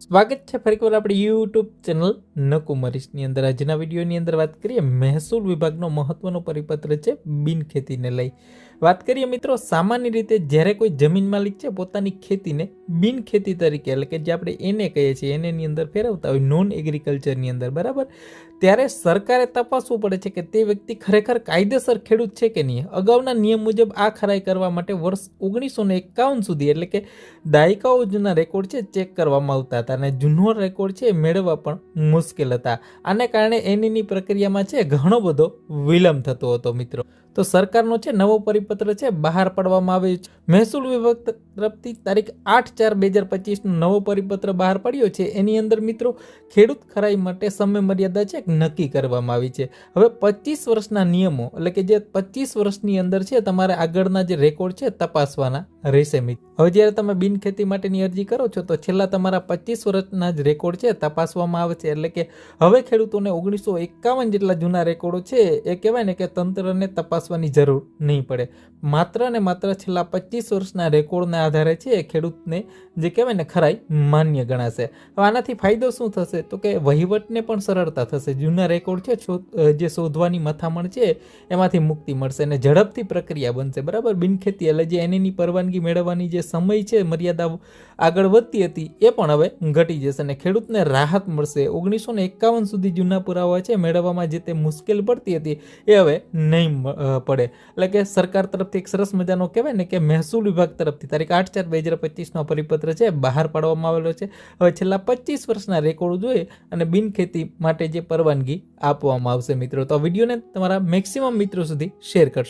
સ્વાગત છે ફરીકવાર આપણી યુટ્યુબ ચેનલ નકુમરીશની અંદર। આજના વિડીયોની અંદર વાત કરીએ મહેસૂલ વિભાગનો મહત્વનો પરિપત્ર છે બિનખેતીને લઈ। વાત કરીએ મિત્રો, સામાન્ય રીતે જ્યારે કોઈ જમીન માલિક છે પોતાની ખેતીને બિનખેતી તરીકે એટલે કે જે આપણે એને કહીએ છીએ એની અંદર ફેરવતા હોય નોન એગ્રીકલ્ચરની અંદર, બરાબર, ત્યારે સરકારે તપાસવું પડે છે કે તે વ્યક્તિ ખરેખર કાયદેસર ખેડૂત છે કે નહીં। અગાઉના નિયમ મુજબ આ ખરાઈ કરવા માટે વર્ષ 1951 સુધી એટલે કે દાયકાઓ જૂના રેકોર્ડ છે ચેક કરવામાં આવતા હતા અને જૂનો રેકોર્ડ છે મેળવવા પણ મુશ્કેલ હતા। આને કારણે એની પ્રક્રિયામાં છે ઘણો બધો વિલંબ થતો હતો મિત્રો। તો સરકારનો છે નવો પરિપત્ર છે બહાર પાડવામાં આવ્યો છે। મહેસૂલ વિભાગ તરફથી તારીખ 8/4/2025 નવો પરિપત્ર બહાર પાડ્યો છે। એની અંદર મિત્રો ખેડૂત ખરાઈ માટે સમય મર્યાદા છે નક્કી કરવામાં આવી છે। હવે 25 વર્ષના નિયમો એટલે કે જે 25 વર્ષની અંદર છે તમારે આગળના જે રેકોર્ડ છે તપાસવાના રહેશે મિત્રો। હવે જ્યારે તમે બિનખેતી માટેની અરજી કરો છો તો છેલ્લા તમારા 25 વર્ષના જ રેકોર્ડ છે તપાસવામાં આવે છે। એટલે કે હવે ખેડૂતોને 1951 જેટલા જૂના રેકોર્ડો છે એ કહેવાય ને કે તંત્રને તપાસવાની જરૂર નહીં પડે। માત્ર ને માત્ર છેલ્લા 25 વર્ષના રેકોર્ડના આધારે છે ખેડૂતને જે કહેવાય ને ખરાઈ માન્ય ગણાશે। હવે આનાથી ફાયદો શું થશે તો કે વહીવટને પણ સરળતા થશે। જૂના રેકોર્ડ છે જે શોધવાની મથામણ છે એમાંથી મુક્તિ મળશે અને ઝડપથી પ્રક્રિયા બનશે, બરાબર। બિનખેતી એટલે જે એની પરવાનગી મેળવવાની જે સમય છે મર્યાદા આગળ વધતી હતી એ પણ હવે ઘટી જશે અને ખેડૂતને રાહત મળશે। 1951 સુધી જૂના પુરાવા છે મેળવવામાં જે તે મુશ્કેલ પડતી હતી એ હવે નહીં પડે। એટલે કે સરકાર તરફથી એક સરસ મજાનો કહેવાય ને કે મહેસૂલ વિભાગ તરફથી તારીખ 8/4/2025 પરિપત્ર છે બહાર પાડવામાં આવેલો છે। હવે છેલ્લા 25 વર્ષના રેકોર્ડ જોઈએ અને બિનખેતી માટે જે પરવાનગી આપવામાં આવશે મિત્રો। તો આ વિડીયોને તમારા મેક્સિમમ મિત્રો સુધી શેર કરશો।